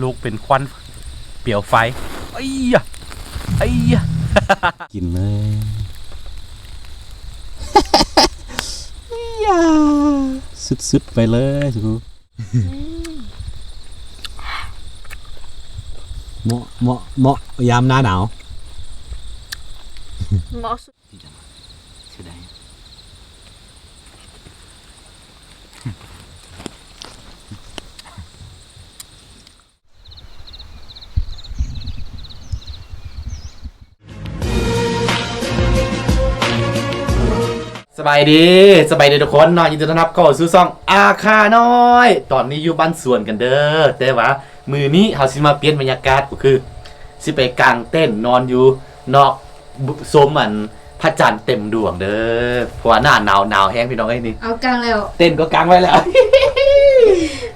ลูกเป็นควันเปลี่ยวไฟไอ้ยะไอ้ยะ กินเลยสุดๆไปเลยสุดเหมาะยามหน้าหนาว เหมาะสุด เสียดายสบายดีทุกคนเนาะยินดีต้อนรับเข้าสู่ช่องอาคาน้อยตอนนี้อยู่บ้านสวนกันเด้อแต่ว่ามือนี้เขาสิมาเปลี่ยนบรรยากาศก็คือสิไปกางเต้นนอนอยู่นอกสมอันพระจันทร์เต็มดวงเด้อเพราะว่าหน้าหนาวแห้งพี่น้องไอ้นี่ เอากลางแล้ว เต้นก็กางไว้แล้ว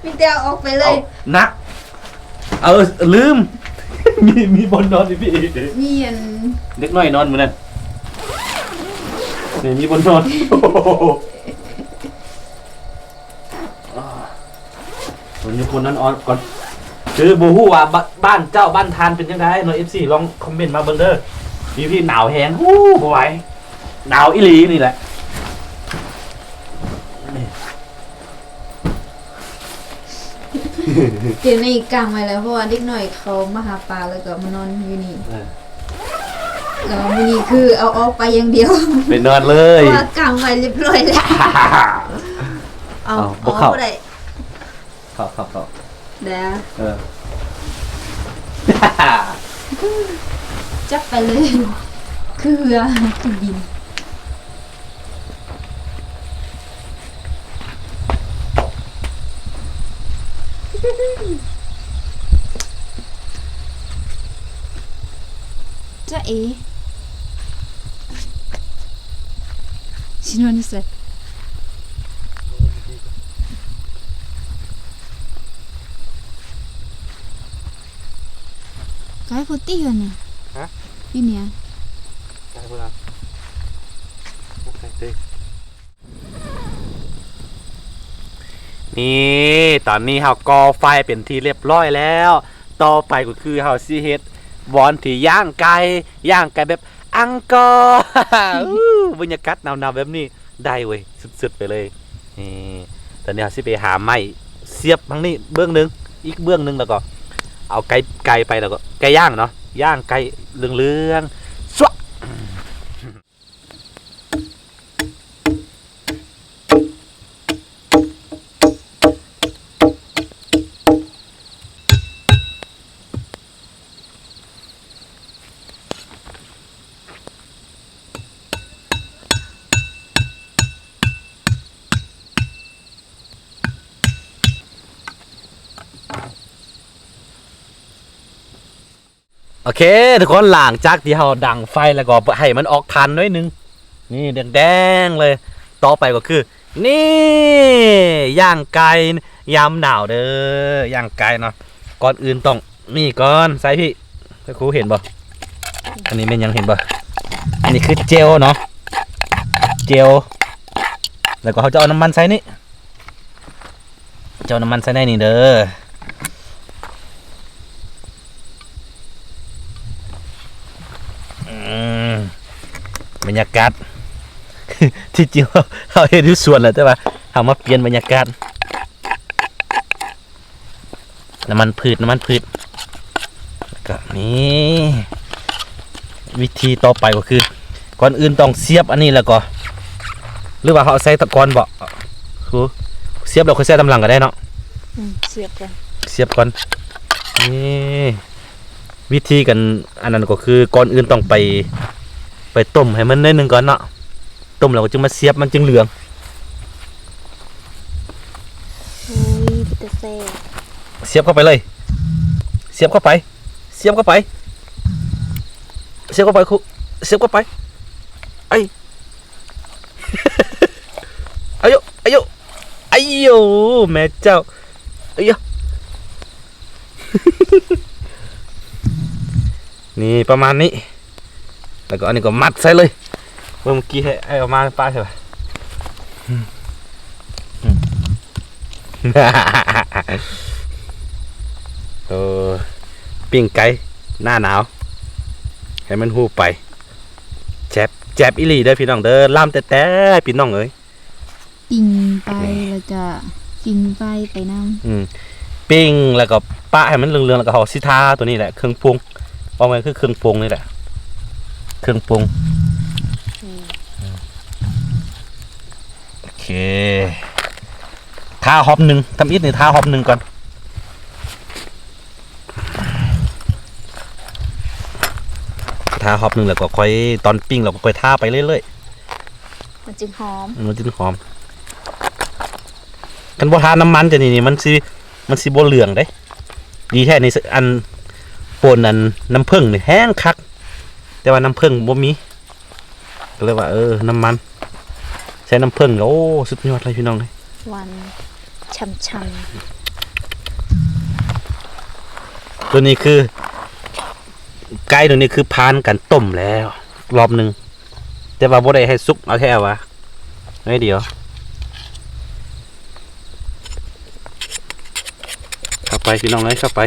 มีแต่เอาออกไปเลย นักลืม มีบนนอนดิพี่ มีอัน เล็กน้อยนอนเหมือนนั่นนี่มีบนนอน วันนี้คนนั้นออนก่อนคือบูฮู้ว่าบ้านเจ้าบ้านทานเป็นยังไงหน่อย FC ลองคอมเมนต์มาเบิ่งเด้อพี่หนาวแฮงฮู้บ่ไหวหนาวอีหลีนี่แหละ เดี๋ยวในกลางไว้แล้วเพราะว่าเด็กหน่อยเขามาหาปลาแล้วก็มานอนอยู่นี่แล้วมื้อนี้คือเอาออกไปอย่างเดียว ไปนอนเล เพ ย ราะว่ากลางไว้เรียบร้อยแล้วเอา บ่ อ เข้า อกบ่ได้ ครับ เดี๋ยว เออ จับไปเลย คือดินจะเอชิโนนิเซะकाय putih kan ya? Hah? Ini ya. ใช่เพื่อนนี่ตอนนี้เฮาก่อไฟเป็นที่เรียบร้อยแล้ว ต่อไปก็คือเฮาสิเฮ็ดบอนที่ย่างไก่แบบอังกอร์ บรรยากาศหนาวๆแบบนี้ได้เว้ยสุดๆไปเลยนี่ตอนนี้เฮาสิไปหาไม้เสียบทางนี้เบื้องหนึงอีกเบื้องหนึงแล้วก็เอาไก่ไปแล้วก็ไก่ย่างเนาะย่างไก่เหลืองๆสวะโอเคทุกคนหลังจากที่เราดังไฟแล้วก็ให้มันออกทันหน่อยนึงนี่แดงๆเลยต่อไปก็คือนี่ย่างไก่ยามหนาวเด้อย่างไก่เนาะก่อนอื่นต้องนี่ก่อนใส่พี่ถ้าครูเห็นบ่อันนี้เป็นยังเห็นบ่อันนี้คือเจลเนาะเจลแล้วก็เขาจะเอาน้ำมันใส่นี่จะเอาน้ำมันใส่ได้นี่เด้อบรรยากาศ ที่จริงเราเห็นที่สวนแหละแต่ว่าเอามาเปลี่ยนบรรยากาศน้ำมันพืชแล้วก็นี่วิธีต่อไปก็คือก่อนอื่นต้องเสียบอันนี้แล้วก็หรือว่าเขาใส่ตะกอนบ่คือเสียบเราค่อยใส่ตำลังก็ได้เนาะเสียบก่อนนี่วิธีกันอันนั้นก็คือก่อนอื่นต้องไปต้มให้มันนิดนึงก่อนเนาะต้มแล้วก็จึงมาเสียบมันจึงเหลืองเสียบเข้าไปเลยเสียบเข้าไปคุเสียบเข้าไปไอ้ อายุแม่เจ้าอายุ นี่ประมาณนี้แล้วก็อันนี้ก็มัดใส่เลยเมื่อกี้ให้เอามาป้าใช่ไหม ค เออปิ้งไก่หน้าหนาวให้มันฮู้ไปแจบอีหลีเด้อพี่น้องเด้อล่ำแต่พี่น้องเอ้ย ปิ่งไปแล้วก็กินไปน้ำ ปิ้งแล้วก็ปะให้มันเหลืองๆแล้วก็ห่อสิทาตัวนี้แหละเครื่องปรุงเอาไว้คือเครื่องปรุงนี่แหละเครื่องปรุงโอเคทาหอมหนึ่งทำอิดนี่ทาหอมหนึ่งก่อนทาหอมหนึ่งแล้วก็ค่อยตอนปิ้งเราก็ค่อยทาไปเรื่อย มันจึงหอม ๆมันจะหอมกันบ่ทาน้ำมันจะนี่มันสิบ่เหลืองเด้ดีแท้นี่อันป่นอันน้ำผึ้งนี่แห้งคักแต่ว่าน้ำผึ้งบ่มีก็เลยว่าน้ำมันใช้น้ำผึ้งแล้วโอ้สุดยอดเลยพี่น้องเลย หวานช่ำ ตัวนี้คือไก่ตัวนี้คือพานกันต้มแล้วรอบหนึ่งแต่ว่าบ่ได้ให้สุกเอาแค่ว่าน้อยเดียวเข้าไปพี่น้องเลยเข้าไป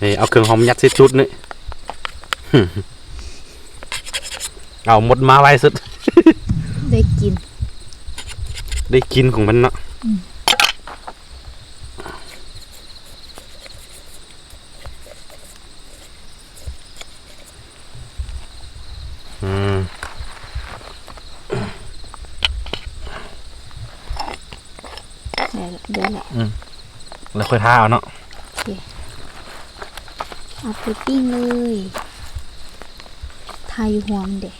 นี่เอาเครื่องหอมยัดใส่จุดนี่ เอาหมดมาไว้สุด ๆได้กิน ได้กินของมันเนาะเดี๋ยวแหละ แล้วค่อยท่าเอาเนาะ เอาไปปิ้งเลยทาอยู่ห่วงเด็ก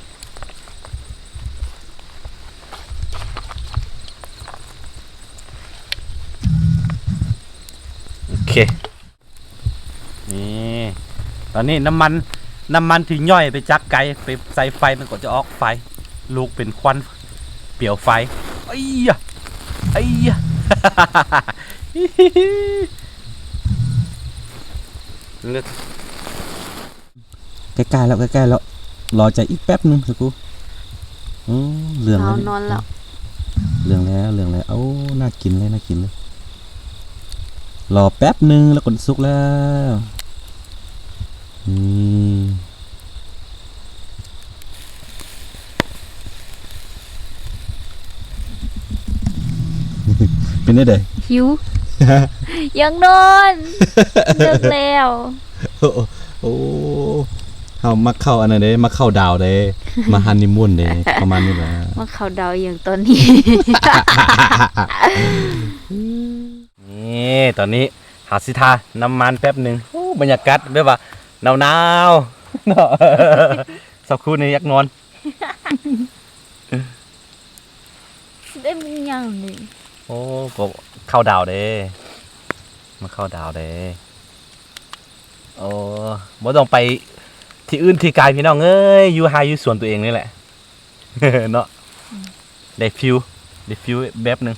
โอเคนี่ตอนนี้น้ำมันถึงย่อยไปจักไก่ไปใส่ไฟมันก็จะออกไฟลูกเป็นควันเปลวไฟไอ้ยะ ใกล้ๆแล้วใกล้ๆแล้วรอใจอีกแป๊บนึงสักครู่เหลืองแล้ว นอนแล้ว เหลืองแล้วเอ้าน่ากินเลยรอแป๊บนึงแล้วกดสุกแล้วเป็นได้เด้ หิว ยังนอนเลิกแล้ว โอ้เฮามาเข้าอันนั้นเด้มาเข้าดาวเด้มาฮันนีมูนเด้ประมาณนี้แหละ ว่าเขาเดาอย่างตอนนี้ นี่ตอนนี้หาสิทาน้ำมันแป๊บหนึ่งโอ้บรรยากาศแบบว่าหนาวๆเนาะ สักครู่นี้อยากนอน ได้มึงยังนี่ โอ้ก็เข้าดาวเด้มาเข้าดาวเด้โอ้บ่ต้องไปที่อื่นที่ไกลพี่น้องเอ้ยอยู่หาอยู่สวนตัวเองนี่แหละ เนาะได้ฟิวแบบหนึง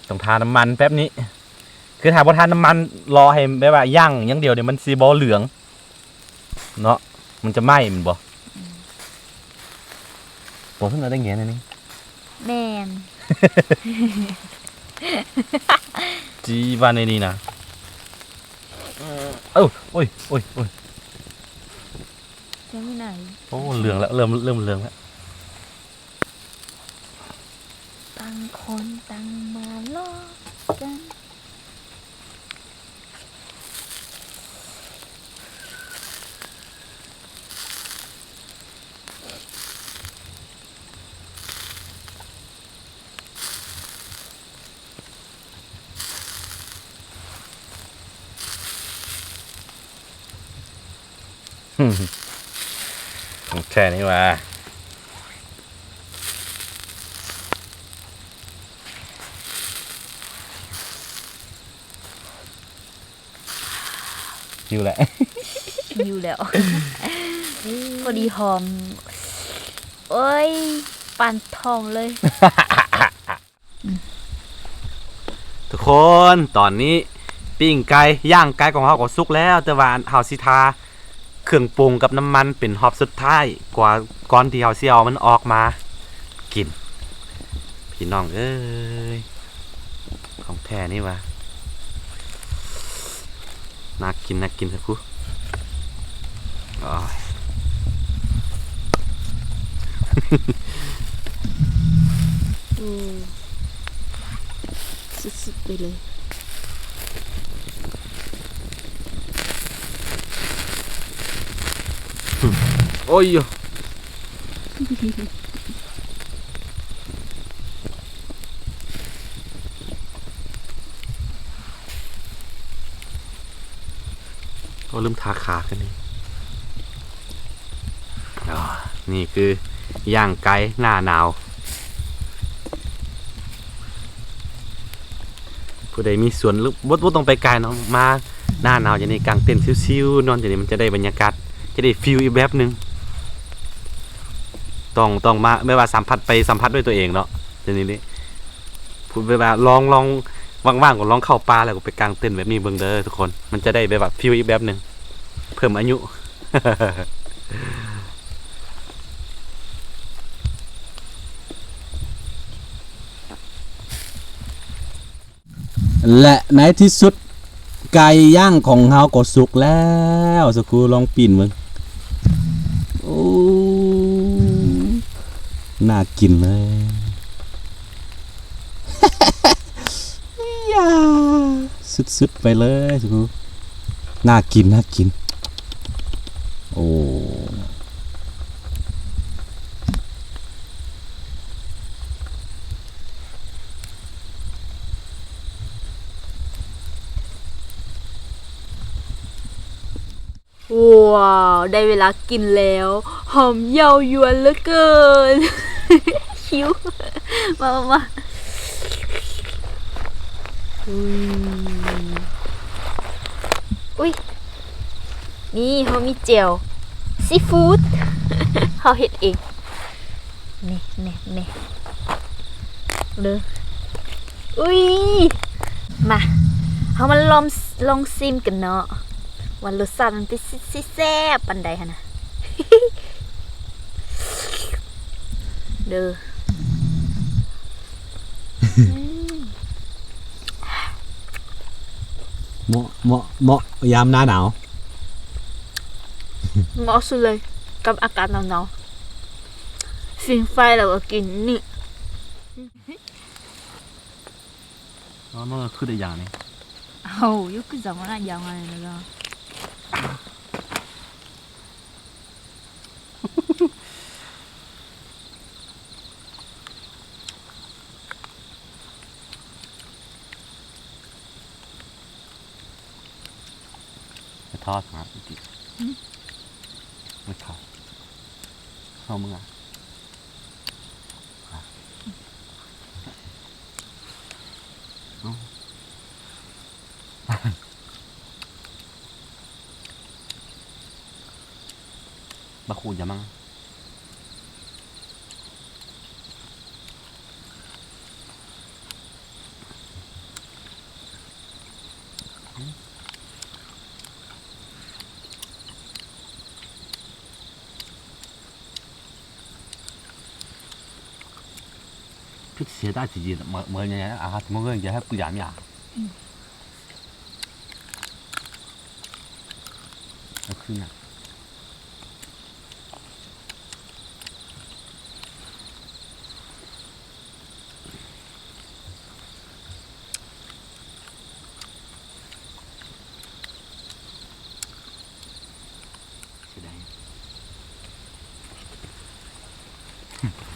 ต้องทาน้ำมันแป๊บนี้ คือถ้าบ่ทาน้ำมันรอให้แบบว่าย่างอย่างเดียวเดี๋ยวมันสีบ่เหลืองเนาะมันจะไหม้มันบ่ผมเพิ่งได้เงี้ยนี่ แมน จีว่าในนี้นะโอ้ย จะไม่ไหน โอ้เหลืองแล้วเริ่มเหลืองแล้ว ตั้งคนตั้งมาล้อกัน แค่นี้ว่าอยู่แหละ อยู่แล้ว พอดีหอมโอ้ยปานทองเลย ทุกคนตอนนี้ ปิ้งไก่ย่างไก่ของเฮาก็สุกแล้วแต่ว่าเฮาสิทาเครื่องปรุงกับน้ำมันเป็นรอบสุดท้ายกว่าก่อนที่เฮาสิเอามันออกมากินพี่น้องเอ้ยของแท้นี่วะน่ากินสักครู่อ้อย สุดๆไปเลย โอ้ยก็ลืมทาขากันนี่นี่คือย่างไก่หน้าหนาวผู้ใดมีสวนหรือบ่ต้องไปไกลเนาะมาหน้าหนาวอย่างนี้กางเต็นท์ชิวๆนอนอย่างนี้มันจะได้บรรยากาศจะได้ฟีลอีกแบบนึงต้องมาไม่ว่าสัมผัสด้วยตัวเองเนาะทีนี้พูดไปว่าลองว่างๆก็ลองเข้าป่าแล้วก็ไปกางเต็นท์แบบนี้เบิ่งเด้อทุกคนมันจะได้แบบฟีลอีกแบบนึงเพิ่มอายุ และในที่สุดไก่ย่างของเฮาก็สุกแล้วสักครู่ลองปีนมึงโอ้น่ากินเลย ยาสุดๆไปเลยสักครู่น่ากินโอ้ ว้าวได้เวลากินแล้วหอมเยาวยวนเหลือเกิน คิวมาอุ้ยนี่เขามีเจียวซีฟู้ด เขาเห็ดเองนี่เลยอุ้ยมาเขามาลองซิมกันเนาะวันรสชาติมันเป็นซิแซ่บปันใดฮะนะ เด้อ เหมาะยามหน้าหนาว เหมาะสุดเลยกับอากาศหนาวๆฟินไฟแล้วก็กินนี่ อ๋อนั่นคือได้อย่างนี้ เอาよくざまなやまねだなไม่ทอดครับจริงไม่ทอดเข้ามึงอ่ะบะคูอย่ามั่งพิษเสียได้จริงๆเหมือนอย่างนี้อ่ะมันก็จะให้ปุยยามอย่างแล้วขึ้นอ่ะเสียดาย อ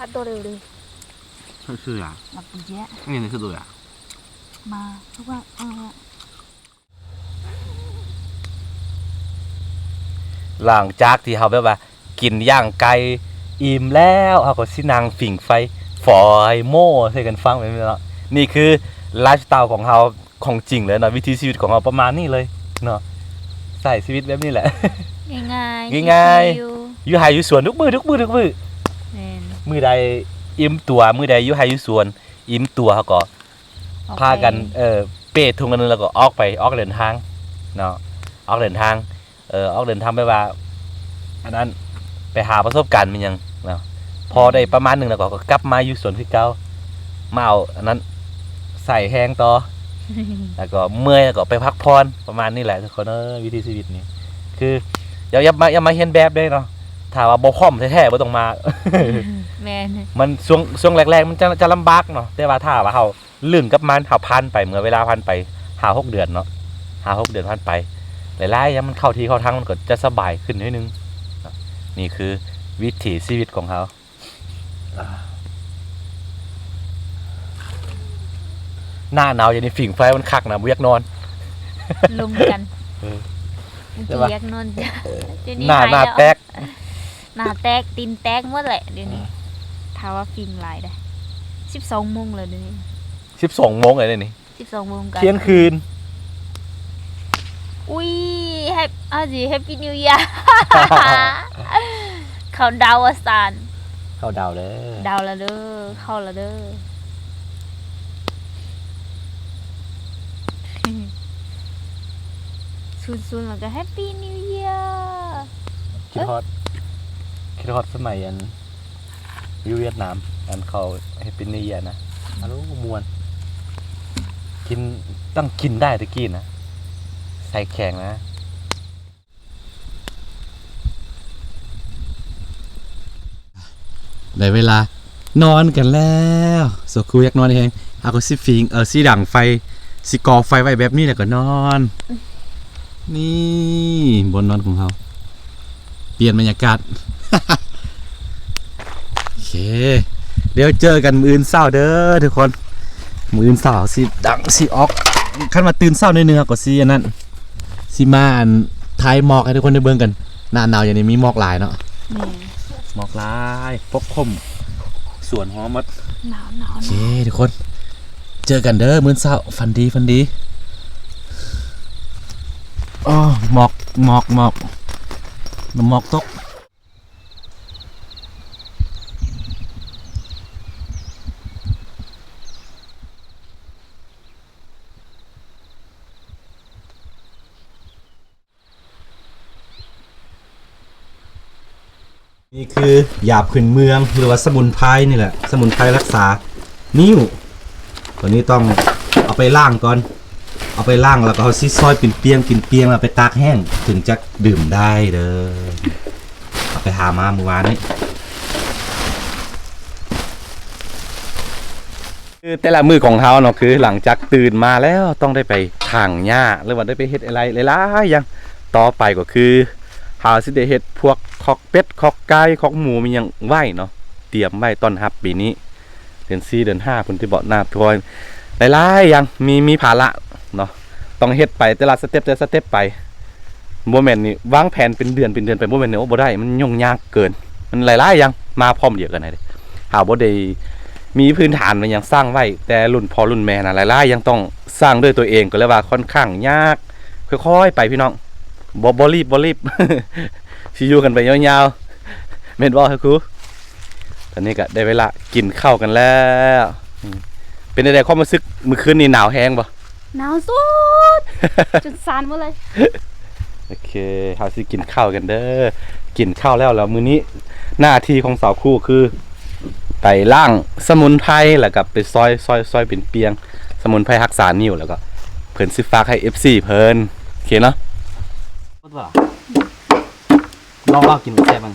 พัดตัวเร็วเลย คืออ่ะ หลับเยอะ นี่คือตัวอ่ะ มาทุกว่าหลังจากที่เขาแบบว่ากินย่างไก่อิ่มแล้วเขาก็สินางฝิ่งไฟฝอยโม่ใส่กันฟังแบบนี้เนาะนี่คือไลฟ์สไตล์ของเขาของจริงเลยเนาะวิถีชีวิตของเขาประมาณนี้เลยเนาะใส่ชีวิตแบบนี้แหละ ง่าย ง่าย ชิว อยู่ไฮอยู่สวนทุกมือๆแม่น มือใดอิ่มตัวมือใดอยู่ไฮอยู่สวนอิ่มตัวเขาก็ ออ พากันเป้ทุงกันนึงแล้วก็ออกเดินทางเนาะออกเดินทางออกเดินทางไปว่าอันนั้นไปหาประสบการณ์มันยังเนาะพอได้ประมาณหนึงแล้วก็กลับมาอยู่สวนที่เก่ามาเอาอันนั้นใส่แห้งต่อ แล้วก็เมื่อยแล้วก็ไปพักผ่อนประมาณนี้แหละทุกคนวิถีชีวิตนี้คืออย่ามาเห็นแบบได้เนาะถ้าว่าบ่พร้อมแท้ๆบ่ต้องมา แม่น มันช่วงแรกๆมันจะลำบากเนาะแต่ว่าถ้าว่าเฮาลื่นกับมันเฮาผ่านไปเมื่อเวลาผ่านไป5-6 เดือนเนาะ5-6 เดือนผ่านไปหลายๆอย่างมันเข้าที่เข้าทางมันก็จะสบายขึ้นนิดนึงนี่คือวิถีชีวิตของเขาหน้าหนาวอย่างนี้ฝิ่งไฟมันคักนะบ่อยากนอน ลุมกัน เออ เมื่อกี้อยากนอนเดี๋ยวนี้ หน้า หายแล้ว แตก หน้าแตกตีนแตกหมดแหละเดี๋ยวนี้ถ้าว่าฟิงหลายได้12 โมงเลยเดี๋ยวนี้ 12 โมงเลยนี่ 12 โมงกัน เที่ยงคืน อุ้ยแฮปแฮปปี้นิว เยียร์ เขาดาวสาน เข้าดาวเลย ดาวละเด้อเข้าละเด้อ ซูนๆมันก็แฮปปี้นิวเยียร์ คิดฮอดสมัยอันอยู่เวียดนามอันเขาให้เป็นนิยานะอารมณ์มวนกินต้องกินได้ตะกี้นะใส่แข็งนะได้เวลานอนกันแล้วสกูอยากนอนเองเอาก็สิฟิงสิดังไฟสิก่อไฟไว้แบบนี้แล้วก็นอน นี่บนนอนของเขาเปลี่ยนบรรยากาศ โอเคเดี๋ยวเจอกันมื้ออื่นเช้าเด้อทุกคนมื้ออื่นเช้าสิดังสิออกคันมาตื่นเช้านิดนึงก็สิอันนั้นสิมาอันถ่ายหมอกให้ทุกคนได้เบิ่งกันหน้าหนาวอย่างนี้มีหมอกหลายเนาะ นี่ หมอกลายปกคลุมสวนหอมหมด หนาว โอเคทุกคนเจอกันเด้อมื้อเช้าฟันดีอ๋อหมอกน้ำหมอกตกนี่คือยาพื้นเมืองหรือว่าสมุนไพรนี่แหละสมุนไพรรักษานิ้วตัวนี้ต้องเอาไปล้างก่อนเอาไปล้างแล้วก็เอาซิซอยเป็นเปียงแล้วไปตากแห้งถึงจะดื่มได้เด้อเอาไปหามาเมื่อวานนี้ คือแต่ละมือของเขาเนาะคือหลังจากตื่นมาแล้วต้องได้ไปถางหญ้าหรือว่าได้ไปเฮ็ดอะไรหลายๆอย่างต่อไปก็คือหาสิได้เฮ็ดพวกคอกเป็ดคอกไก่คอกหมูมีหยังไว้เนาะเตรียมไว้ต้อนรับปีนี้เดือน4เดือน5พุ่นที่บอกน้าทุกคนหลายๆอย่างมีภาระเนาะต้องเฮ็ดไปแต่ละสเต็ปไปบ่แม่นนี่วางแผนเป็นเดือนไปบ่แม่นนี่โอ้บ่ได้มันยุ่งยากเกินมันหลายๆอย่างมาพร้อมเดียวกันได้หาบ่ได้มีพื้นฐานมันยังสร้างไว้แต่รุ่นพ่อรุ่นแม่นะหลายๆยังต้องสร้างด้วยตัวเองก็เลยว่าค่อนข้างยากค่อยๆไปพี่น้องบ่รีบ สิอยู่กันไปยาวๆแม่นบ่ครับครูตอนนี้ก็ได้เวลากินข้าวกันแล้วเป็นไดความรู้สึกมื้อคืนนี้หนาวแฮงบ่ หนาวสุด จุดซานหมดเลย โอเคเฮาสิกินข้าวกันเด้อกินข้าวแล้วมื้อนี้หน้าที่ของสาวคู่คือไปล่างสมุนไพรแล้วก็ไปซอยเป็นเปียงสมุนไพรรักษานิ้วแล้วก็เพิ่นสิฝากให้ FC เพิ่นโอเคเนาะลองกินแซ่บมั้ง